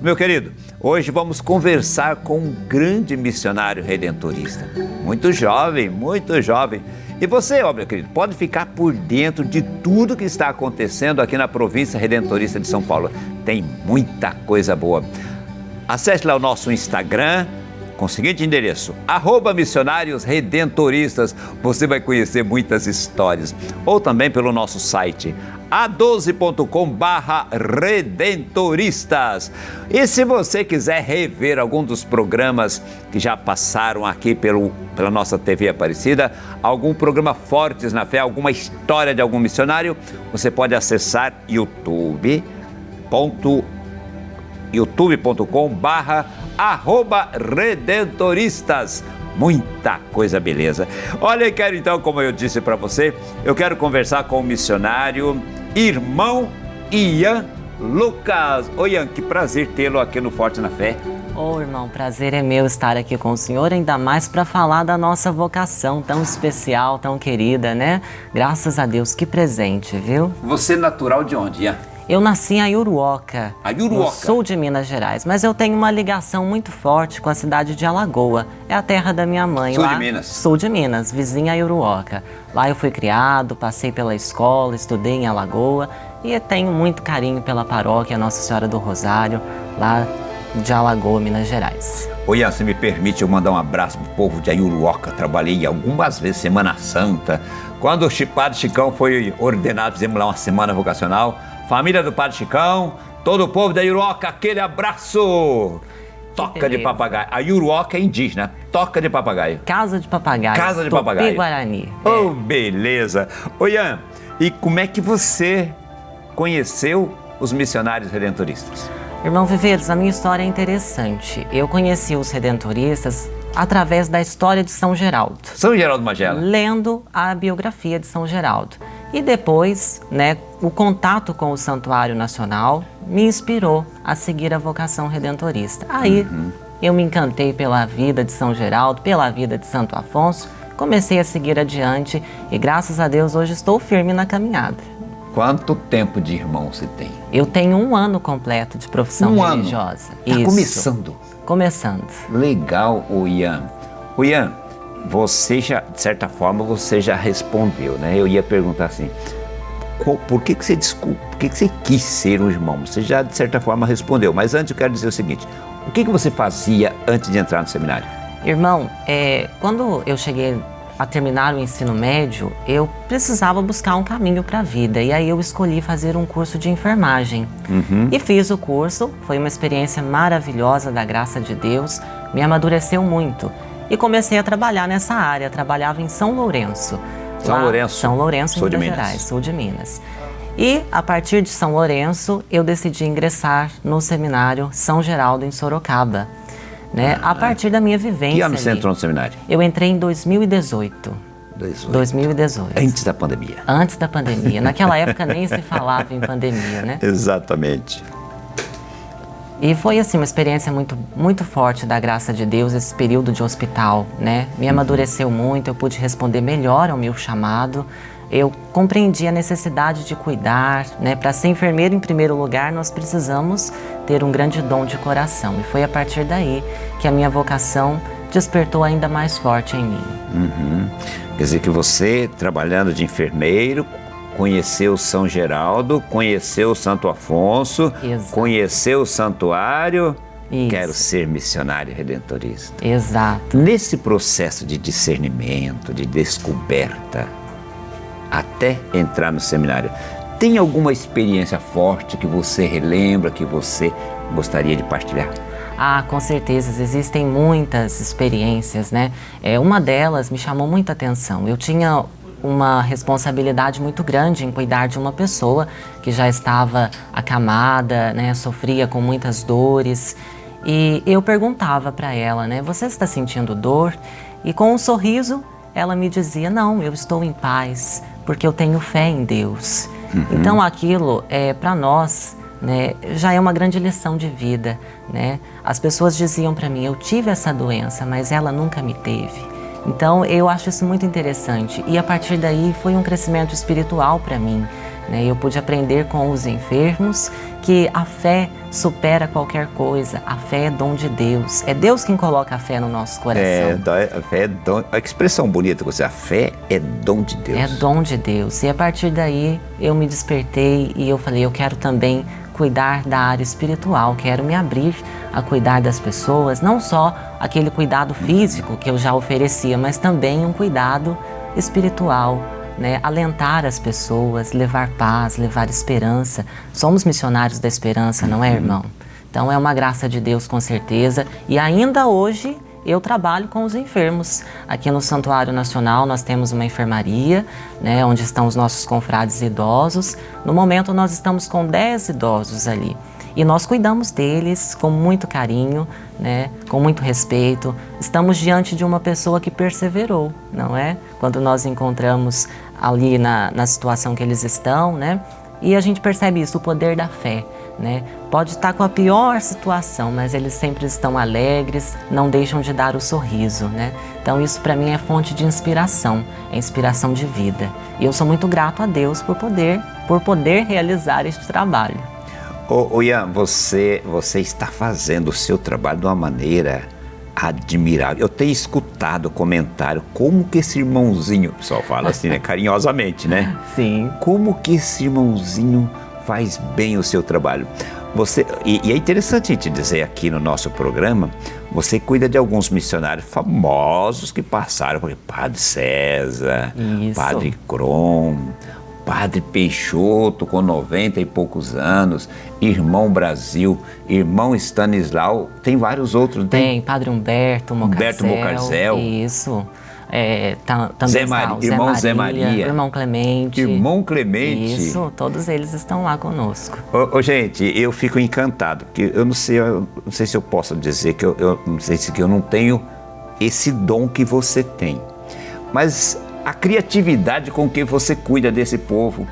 Meu querido, hoje vamos conversar com um grande missionário redentorista. Muito jovem, muito jovem. E você, ó, meu querido, pode ficar por dentro de tudo que está acontecendo aqui na província redentorista de São Paulo. Tem muita coisa boa. Acesse lá o nosso Instagram, com o seguinte endereço, @missionariosredentoristas. Você vai conhecer muitas histórias. Ou também pelo nosso site, a12.com/redentoristas. E se você quiser rever algum dos programas que já passaram aqui pela nossa TV Aparecida, algum programa Fortes na Fé, alguma história de algum missionário, você pode acessar youtube.com/redentoristas. Muita coisa beleza. Olha, eu quero então, como eu disse para você, eu quero conversar com o missionário, irmão Ian Lucas. Oi, Ian, que prazer tê-lo aqui no Forte na Fé. Ô, irmão, prazer é meu estar aqui com o senhor, ainda mais para falar da nossa vocação tão especial, tão querida, né? Graças a Deus, que presente, viu? Você é natural de onde, Ian? Eu nasci em Ayuruoca, Ayuruoca, no sul de Minas Gerais, mas eu tenho uma ligação muito forte com a cidade de Alagoa. É a terra da minha mãe. Sul lá, de Minas? Sul de Minas, vizinha Ayuruoca. Lá eu fui criado, passei pela escola, estudei em Alagoa e tenho muito carinho pela paróquia Nossa Senhora do Rosário, lá de Alagoa, Minas Gerais. Oi, Ian, se me permite eu mandar um abraço pro povo de Ayuruoca. Trabalhei algumas vezes, Semana Santa. Quando o Padre Chicão foi ordenado, fizemos lá uma semana vocacional. Família do Padre Chicão, todo o povo da Ayuruoca, aquele abraço! Toca de papagaio. A Ayuruoca é indígena, toca de papagaio. Casa de papagaio. Casa de papagaio. Tupi-Guarani. Oh, beleza! Ô, Ian, e como é que você conheceu os missionários redentoristas? Irmão Viveiros, a minha história é interessante. Eu conheci os redentoristas através da história de São Geraldo. São Geraldo Magela. Lendo a biografia de São Geraldo. E depois, né, o contato com o Santuário Nacional me inspirou a seguir a vocação redentorista. Aí eu me encantei pela vida de São Geraldo, pela vida de Santo Afonso, comecei a seguir adiante e graças a Deus hoje estou firme na caminhada. Quanto tempo de irmão você tem? Eu tenho 1 ano completo de profissão religiosa. Tá começando? Começando. Legal, o Ian. O Ian, você já, de certa forma, você já respondeu, né? Eu ia perguntar assim, por que você quis ser um irmão? Você já, de certa forma, respondeu. Mas antes eu quero dizer o seguinte, o que você fazia antes de entrar no seminário? Irmão, quando eu cheguei a terminar o ensino médio, eu precisava buscar um caminho para a vida. E aí eu escolhi fazer um curso de enfermagem. E fiz o curso, foi uma experiência maravilhosa da graça de Deus, me amadureceu muito. E comecei a trabalhar nessa área, trabalhava em São Lourenço. São Lourenço, sul de Minas Gerais, sul de Minas. E a partir de São Lourenço, eu decidi ingressar no seminário São Geraldo em Sorocaba. Né? A partir da minha vivência. Que ano você entrou no seminário? Eu entrei em 2018. 2018. Antes da pandemia. Antes da pandemia. Naquela época nem se falava em pandemia, né? Exatamente. E foi assim uma experiência muito, muito forte da graça de Deus, esse período de hospital, né? Me amadureceu muito, eu pude responder melhor ao meu chamado. Eu compreendi a necessidade de cuidar, né? Para ser enfermeiro, em primeiro lugar, nós precisamos ter um grande dom de coração. E foi a partir daí que a minha vocação despertou ainda mais forte em mim. Quer dizer que você, trabalhando de enfermeiro, conheceu São Geraldo, conheceu Santo Afonso, Exato. Conheceu o santuário. Isso. Quero ser missionário redentorista. Exato. Nesse processo de discernimento, de descoberta, até entrar no seminário, tem alguma experiência forte que você relembra, que você gostaria de partilhar? Ah, com certeza, existem muitas experiências, né? Uma delas me chamou muita atenção. Eu tinha uma responsabilidade muito grande em cuidar de uma pessoa que já estava acamada, né? Sofria com muitas dores. E eu perguntava para ela, né? Você está sentindo dor? E com um sorriso, ela me dizia, não, eu estou em paz, porque eu tenho fé em Deus. Então aquilo, para nós, né, já é uma grande lição de vida, né? As pessoas diziam para mim, eu tive essa doença, mas ela nunca me teve. Então eu acho isso muito interessante e a partir daí foi um crescimento espiritual para mim, né? Eu pude aprender com os enfermos que a fé supera qualquer coisa. A fé é dom de Deus. É Deus quem coloca a fé no nosso coração. A fé é dom. A expressão bonita, a fé é dom de Deus. É dom de Deus. E a partir daí eu me despertei e eu falei, eu quero também cuidar da área espiritual, quero me abrir a cuidar das pessoas, não só aquele cuidado físico que eu já oferecia, mas também um cuidado espiritual, né? Alentar as pessoas, levar paz, levar esperança. Somos missionários da esperança, não é, irmão? Então é uma graça de Deus, com certeza. E ainda hoje eu trabalho com os enfermos. Aqui no Santuário Nacional nós temos uma enfermaria, né, onde estão os nossos confrades idosos. No momento nós estamos com 10 idosos ali. E nós cuidamos deles com muito carinho, né, com muito respeito. Estamos diante de uma pessoa que perseverou, não é? Quando nós encontramos ali na situação que eles estão, né? E a gente percebe isso, o poder da fé, né? Pode estar com a pior situação, mas eles sempre estão alegres, não deixam de dar o sorriso, né? Então isso para mim é fonte de inspiração, é inspiração de vida. E eu sou muito grato a Deus por poder realizar este trabalho. Ô Ian, você está fazendo o seu trabalho de uma maneira admirável. Eu tenho escutado comentário, como que esse irmãozinho, o pessoal fala assim, né, carinhosamente, né? Sim. Como que esse irmãozinho faz bem o seu trabalho? E é interessante a gente dizer aqui no nosso programa, você cuida de alguns missionários famosos que passaram, por exemplo, Padre César, Isso. Padre Crom, Padre Peixoto, com 90 e poucos anos, Irmão Brasil, Irmão Stanislau, tem vários outros, não tem? Tem Padre Humberto Mocarzel. Isso. Também Irmão Zé Maria. Irmão Clemente. Irmão Clemente. Isso, todos eles estão lá conosco. Gente, eu fico encantado, porque eu não sei se eu posso dizer que eu não sei se eu não tenho esse dom que você tem, mas a criatividade com que você cuida desse povo.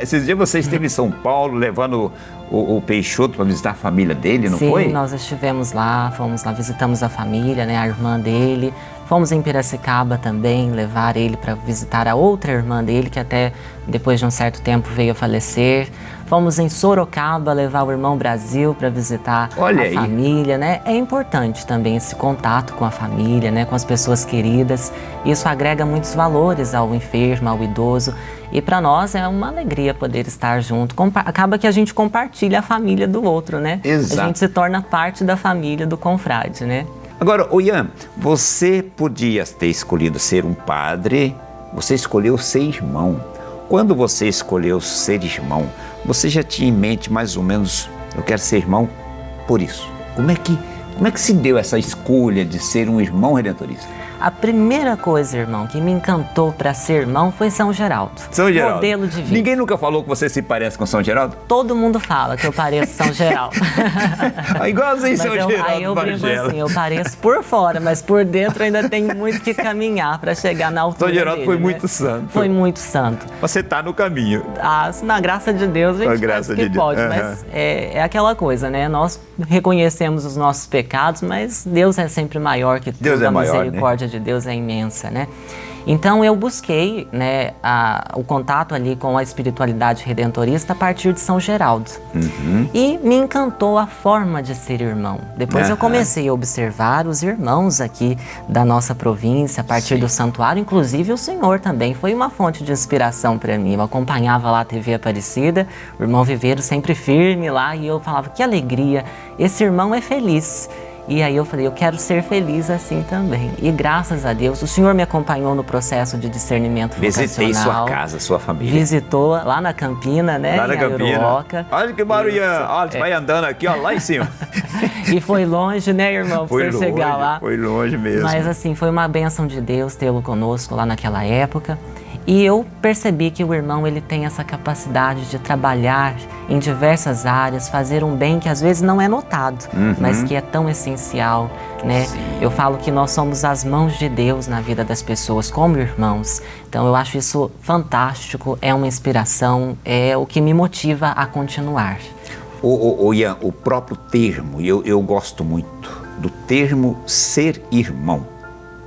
Esses dias você esteve em São Paulo levando o Peixoto para visitar a família dele, não foi? Sim, nós estivemos lá, fomos lá, visitamos a família, né, a irmã dele. Fomos em Piracicaba também, levar ele para visitar a outra irmã dele, que até depois de um certo tempo veio a falecer. Fomos em Sorocaba levar o Irmão Brasil para visitar a família, né? É importante também esse contato com a família, né? Com as pessoas queridas. Isso agrega muitos valores ao enfermo, ao idoso. E para nós é uma alegria poder estar junto. Acaba que a gente compartilha a família do outro, né? Exato. A gente se torna parte da família do confrade, né? Agora, Ian, você podia ter escolhido ser um padre, você escolheu ser irmão. Quando você escolheu ser irmão, você já tinha em mente mais ou menos, eu quero ser irmão por isso. Como é que se deu essa escolha de ser um irmão redentorista? A primeira coisa, irmão, que me encantou para ser irmão foi São Geraldo. São Geraldo. Modelo de vida. Ninguém nunca falou que você se parece com São Geraldo? Todo mundo fala que eu pareço São Geraldo. Igualzinho São Geraldo. Aí eu brinco assim, eu pareço por fora, mas por dentro ainda tenho muito que caminhar para chegar na altura São Geraldo dele, foi né? muito santo. Foi muito santo. Você está no caminho. Na graça de Deus a gente faz o que pode, mas é aquela coisa, né? Nós reconhecemos os nossos pecados, mas Deus é sempre maior que tudo. Deus é maior, a misericórdia de Deus é imensa, né? Então eu busquei, né, o contato ali com a espiritualidade redentorista a partir de São Geraldo. E me encantou a forma de ser irmão. Depois eu comecei a observar os irmãos aqui da nossa província, a partir do santuário. Inclusive o senhor também foi uma fonte de inspiração para mim. Eu acompanhava lá a TV Aparecida, o irmão Viveiro sempre firme lá, e eu falava, que alegria, esse irmão é feliz. E aí eu falei, eu quero ser feliz assim também. E graças a Deus, o senhor me acompanhou no processo de discernimento vocacional. Visitei sua casa, sua família. Visitou lá na Campina, né? Lá na Campina. Uruoca. Olha que barulho, olha, vai andando aqui, ó, lá em cima. E foi longe, né, irmão, pra você chegar lá. Foi longe mesmo. Mas assim, foi uma bênção de Deus tê-lo conosco lá naquela época. E eu percebi que o irmão, ele tem essa capacidade de trabalhar em diversas áreas, fazer um bem que às vezes não é notado, mas que é tão essencial, né? Sim. Eu falo que nós somos as mãos de Deus na vida das pessoas, como irmãos. Então eu acho isso fantástico, é uma inspiração, é o que me motiva a continuar. Ian, o próprio termo, eu gosto muito do termo ser irmão.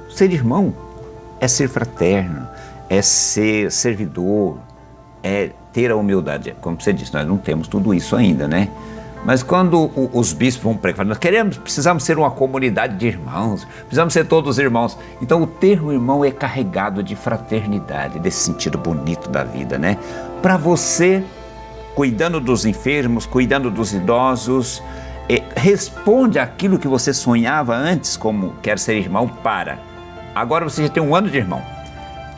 Ser irmão é ser fraterno, é ser servidor, é ter a humildade. Como você disse, nós não temos tudo isso ainda, né? Mas quando os bispos vão pregar, nós precisamos ser uma comunidade de irmãos, precisamos ser todos irmãos. Então o termo irmão é carregado de fraternidade, desse sentido bonito da vida, né? Para você, cuidando dos enfermos, cuidando dos idosos, responde aquilo que você sonhava antes, como quer ser irmão, agora você já tem 1 ano de irmão.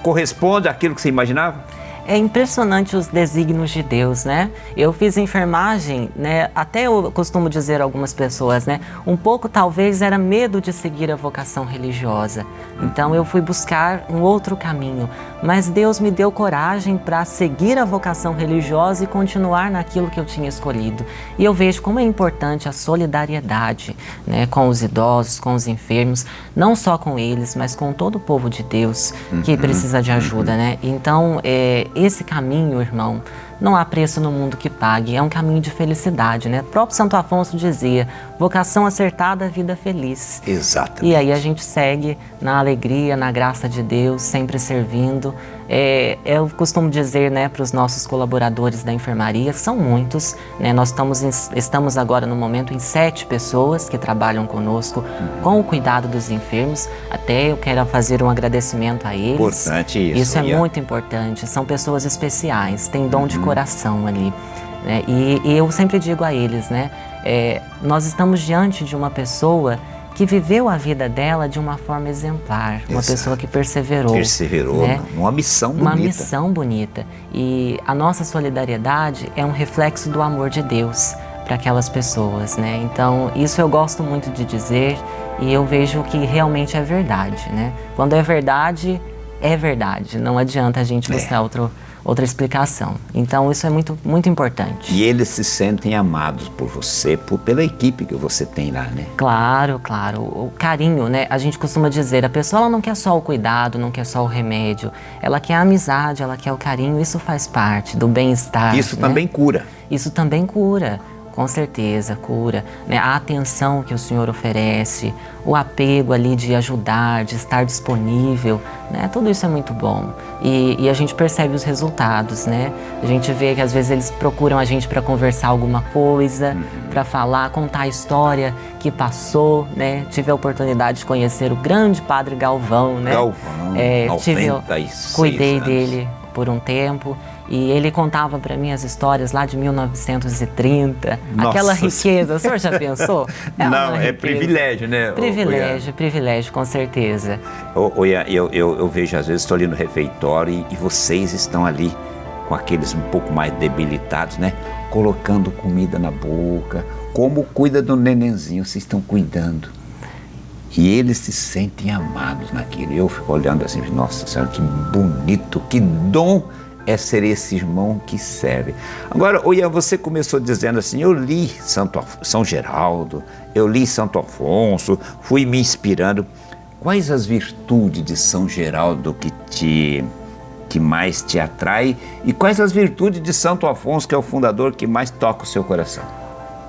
Corresponde àquilo que você imaginava? É impressionante os desígnios de Deus, né? Eu fiz enfermagem, né? Até eu costumo dizer a algumas pessoas, né? Um pouco talvez era medo de seguir a vocação religiosa. Então eu fui buscar um outro caminho. Mas Deus me deu coragem para seguir a vocação religiosa e continuar naquilo que eu tinha escolhido. E eu vejo como é importante a solidariedade, né? Com os idosos, com os enfermos, não só com eles, mas com todo o povo de Deus que precisa de ajuda, né? Então, esse caminho, irmão, não há preço no mundo que pague, é um caminho de felicidade, né? O próprio Santo Afonso dizia, vocação acertada, vida feliz. Exatamente. E aí a gente segue na alegria, na graça de Deus, sempre servindo. Eu costumo dizer, né, para os nossos colaboradores da enfermaria, são muitos, né? Nós estamos agora no momento em 7 pessoas que trabalham conosco com o cuidado dos enfermos. Até eu quero fazer um agradecimento a eles. Importante isso. Isso é muito importante. São pessoas especiais, têm dom de coração ali. Né? E eu sempre digo a eles, né? Nós estamos diante de uma pessoa que viveu a vida dela de uma forma exemplar, uma pessoa que perseverou. Perseverou, né? Uma missão bonita. Uma missão bonita. E a nossa solidariedade é um reflexo do amor de Deus para aquelas pessoas, né? Então, isso eu gosto muito de dizer e eu vejo que realmente é verdade, né? Quando é verdade, não adianta a gente buscar outra explicação. Então, isso é muito, muito importante. E eles se sentem amados por você, pela equipe que você tem lá, né? Claro, claro. O carinho, né? A gente costuma dizer, a pessoa ela não quer só o cuidado, não quer só o remédio. Ela quer a amizade, ela quer o carinho. Isso faz parte do bem-estar. Isso também cura. Isso também cura. Com certeza, cura, né? A atenção que o Senhor oferece, o apego ali de ajudar, de estar disponível, né? Tudo isso é muito bom. E a gente percebe os resultados, né? A gente vê que às vezes eles procuram a gente para conversar alguma coisa, para falar, contar a história que passou, né? Tive a oportunidade de conhecer o grande Padre Galvão, né? Cuidei dele por um tempo. E ele contava para mim as histórias lá de 1930, aquela riqueza, o senhor já pensou? Não, é privilégio, né? Privilégio, com certeza. Eu vejo, às vezes, estou ali no refeitório e vocês estão ali com aqueles um pouco mais debilitados, né? Colocando comida na boca, como cuida do nenenzinho, vocês estão cuidando. E eles se sentem amados naquilo. E eu fico olhando assim, nossa Senhora, que bonito, que dom é ser esse irmão que serve. Agora, Ian, você começou dizendo assim, eu li São Geraldo, eu li Santo Afonso, fui me inspirando. Quais as virtudes de São Geraldo que mais te atrai e quais as virtudes de Santo Afonso, que é o fundador, que mais toca o seu coração?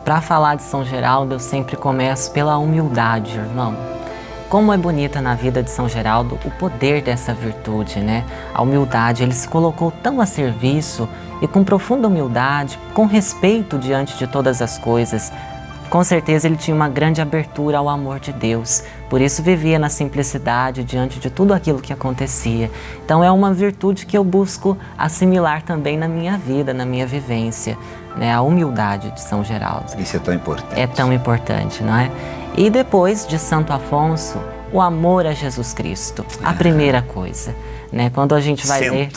Para falar de São Geraldo, eu sempre começo pela humildade, irmão. Como é bonita na vida de São Geraldo o poder dessa virtude, né? A humildade, ele se colocou tão a serviço e com profunda humildade, com respeito diante de todas as coisas. Com certeza ele tinha uma grande abertura ao amor de Deus, por isso vivia na simplicidade diante de tudo aquilo que acontecia. Então é uma virtude que eu busco assimilar também na minha vida, na minha vivência, né? A humildade de São Geraldo. Isso é tão importante. É tão importante, não é? E depois de Santo Afonso, o amor a Jesus Cristo, a primeira coisa, né? Quando a gente vai ler,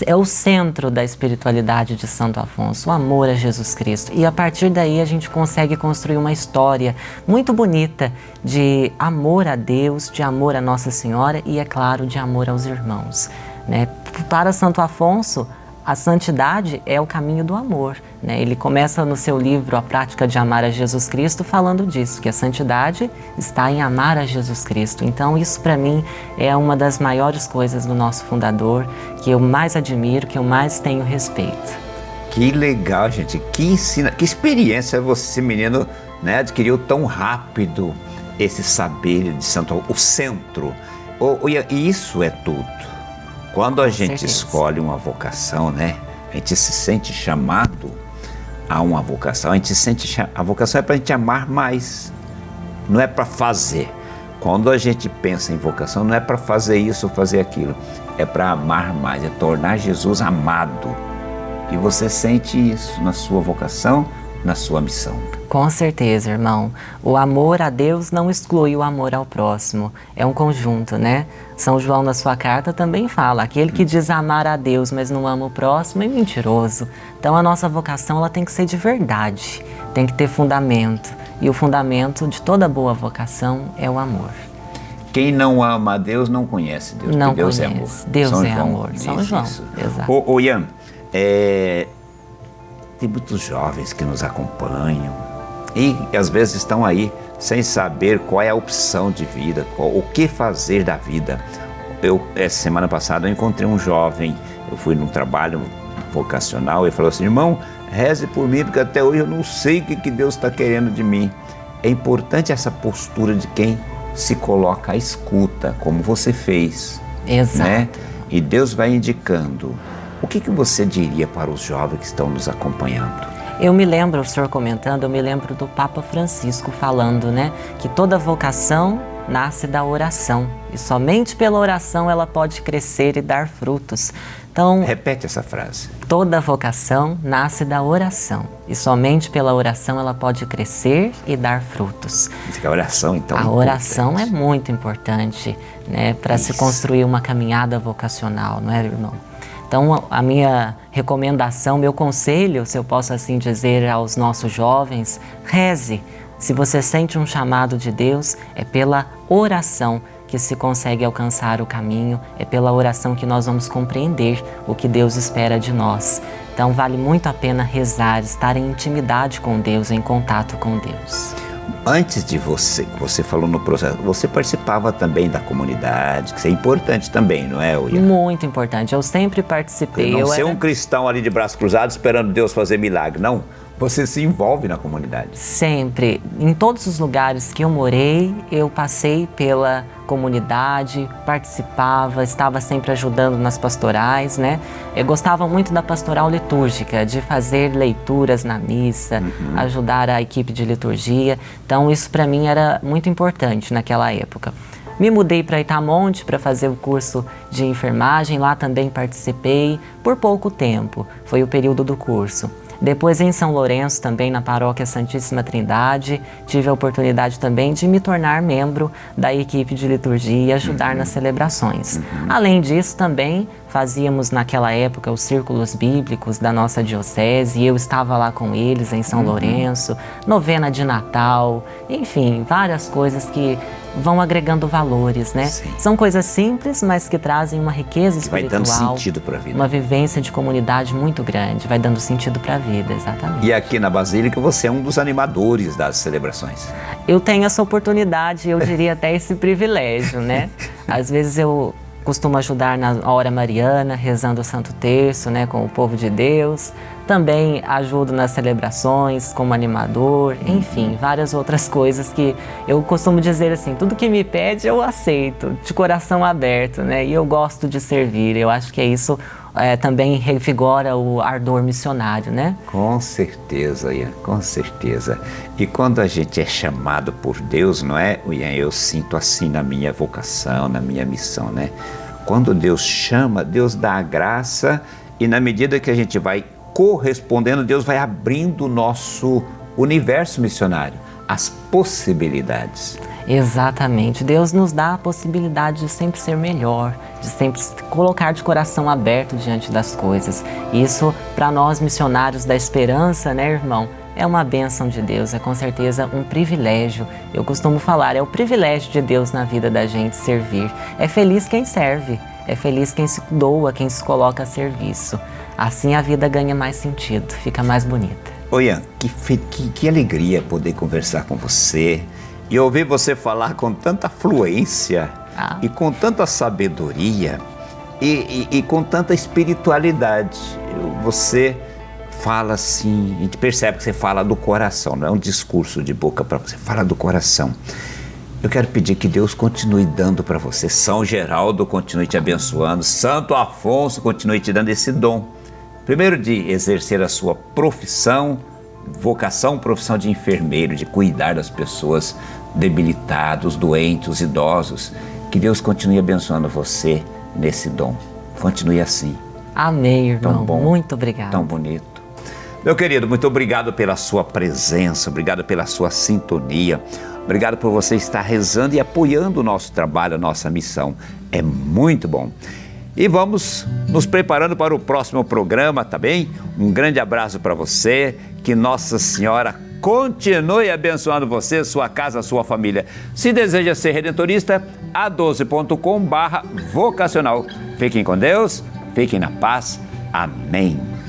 é o centro da espiritualidade de Santo Afonso, o amor a Jesus Cristo. E a partir daí a gente consegue construir uma história muito bonita de amor a Deus, de amor a Nossa Senhora e, é claro, de amor aos irmãos, né? Para Santo Afonso, a santidade é o caminho do amor, né? Ele começa no seu livro A Prática de Amar a Jesus Cristo falando disso, que a santidade está em amar a Jesus Cristo. Então isso para mim é uma das maiores coisas do nosso fundador, que eu mais admiro, que eu mais tenho respeito. Que legal, gente, que experiência esse menino, né, adquiriu tão rápido esse saber de Santo, o centro. E isso é tudo. Quando a gente escolhe uma vocação, né? A gente se sente chamado a uma vocação, a vocação é para a gente amar mais, não é para fazer. Quando a gente pensa em vocação, não é para fazer isso ou fazer aquilo, é para amar mais, é tornar Jesus amado. E você sente isso na sua vocação, na sua missão. Com certeza, irmão. O amor a Deus não exclui o amor ao próximo. É um conjunto, né? São João, na sua carta, também fala: aquele que diz amar a Deus, mas não ama o próximo, é mentiroso. Então, a nossa vocação ela tem que ser de verdade, tem que ter fundamento. E o fundamento de toda boa vocação é o amor. Quem não ama a Deus não conhece Deus, não porque Deus conhece. é amor. Deus São é João amor. São João, isso. exato. Ô Ian, tem muitos jovens que nos acompanham e às vezes estão aí sem saber qual é a opção de vida, o que fazer da vida. Essa semana passada eu encontrei um jovem, eu fui num trabalho vocacional e falou assim: irmão, reze por mim porque até hoje eu não sei o que Deus está querendo de mim. É importante essa postura de quem se coloca à escuta, como você fez. Exato. Né? E Deus vai indicando. O que você diria para os jovens que estão nos acompanhando? Eu me lembro, o senhor comentando, eu me lembro do Papa Francisco falando, né, que toda vocação nasce da oração e somente pela oração ela pode crescer e dar frutos. Então, repete essa frase. Toda vocação nasce da oração e somente pela oração ela pode crescer e dar frutos. A oração, então, a oração é muito importante, né, para se construir uma caminhada vocacional, não é, irmão? Então, a minha recomendação, meu conselho, se eu posso assim dizer aos nossos jovens: reze. Se você sente um chamado de Deus, é pela oração que se consegue alcançar o caminho, é pela oração que nós vamos compreender o que Deus espera de nós. Então, vale muito a pena rezar, estar em intimidade com Deus, em contato com Deus. Antes de você falou no processo, você participava também da comunidade, que isso é importante também, não é, Ian? Muito importante, eu sempre participei. Não ser um cristão ali de braços cruzados esperando Deus fazer milagre, não. Você se envolve na comunidade. Sempre. Em todos os lugares que eu morei, eu passei pela comunidade, participava, estava sempre ajudando nas pastorais, né? Eu gostava muito da pastoral litúrgica, de fazer leituras na missa, ajudar a equipe de liturgia. Então, isso para mim era muito importante naquela época. Me mudei para Itamonte para fazer o curso de enfermagem, lá também participei por pouco tempo, foi o período do curso. Depois em São Lourenço, também na paróquia Santíssima Trindade, tive a oportunidade também de me tornar membro da equipe de liturgia e ajudar nas celebrações. Além disso, também fazíamos naquela época os círculos bíblicos da nossa diocese e eu estava lá com eles em São Lourenço, novena de Natal, enfim, várias coisas que vão agregando valores, né? Sim. São coisas simples, mas que trazem uma riqueza espiritual. Vai dando sentido para a vida. Uma vivência de comunidade muito grande, vai dando sentido para a vida, exatamente. E aqui na Basílica você é um dos animadores das celebrações. Eu tenho essa oportunidade, eu diria até esse privilégio, né? Às vezes eu costumo ajudar na hora mariana, rezando o Santo Terço, né, com o povo de Deus. Também ajudo nas celebrações como animador, enfim, várias outras coisas que eu costumo dizer assim, tudo que me pede eu aceito, de coração aberto, né? E eu gosto de servir, eu acho que é isso também revigora o ardor missionário, né? Com certeza, Ian, com certeza. E quando a gente é chamado por Deus, não é, Ian? Eu sinto assim na minha vocação, na minha missão, né? Quando Deus chama, Deus dá a graça e na medida que a gente vai correspondendo, Deus vai abrindo o nosso universo missionário, as possibilidades. Exatamente. Deus nos dá a possibilidade de sempre ser melhor, de sempre colocar de coração aberto diante das coisas. Isso, para nós missionários da esperança, né, irmão? É uma bênção de Deus, é com certeza um privilégio. Eu costumo falar, é o privilégio de Deus na vida da gente servir. É feliz quem serve, é feliz quem se doa, quem se coloca a serviço. Assim a vida ganha mais sentido, fica mais bonita. Ô Ian, que alegria poder conversar com você e ouvir você falar com tanta fluência e com tanta sabedoria e com tanta espiritualidade. Você fala assim, a gente percebe que você fala do coração, não é um discurso de boca para você, fala do coração. Eu quero pedir que Deus continue dando para você, São Geraldo continue te abençoando, Santo Afonso continue te dando esse dom Primeiro, de exercer a sua profissão, profissão de enfermeiro, de cuidar das pessoas debilitadas, doentes, os idosos. Que Deus continue abençoando você nesse dom. Continue assim. Amém, irmão. Tão bom, muito obrigado. tão bonito. Meu querido, muito obrigado pela sua presença, obrigado pela sua sintonia, obrigado por você estar rezando e apoiando o nosso trabalho, a nossa missão. É muito bom. E vamos nos preparando para o próximo programa, tá bem? Um grande abraço para você, que Nossa Senhora continue abençoando você, sua casa, sua família. Se deseja ser redentorista, a12.com/vocacional. Fiquem com Deus, fiquem na paz. Amém.